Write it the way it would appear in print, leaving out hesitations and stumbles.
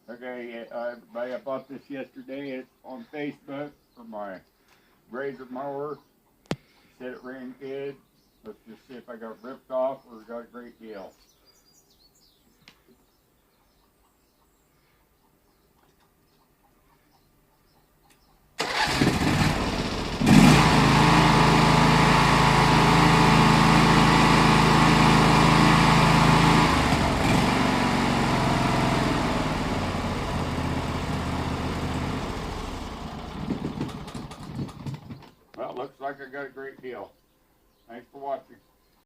Okay, everybody, I bought this yesterday. It's on Facebook for my razor mower. Said it ran good. Let's just see if I got ripped off or got a great deal. Well, looks like I got a great deal. Thanks for watching.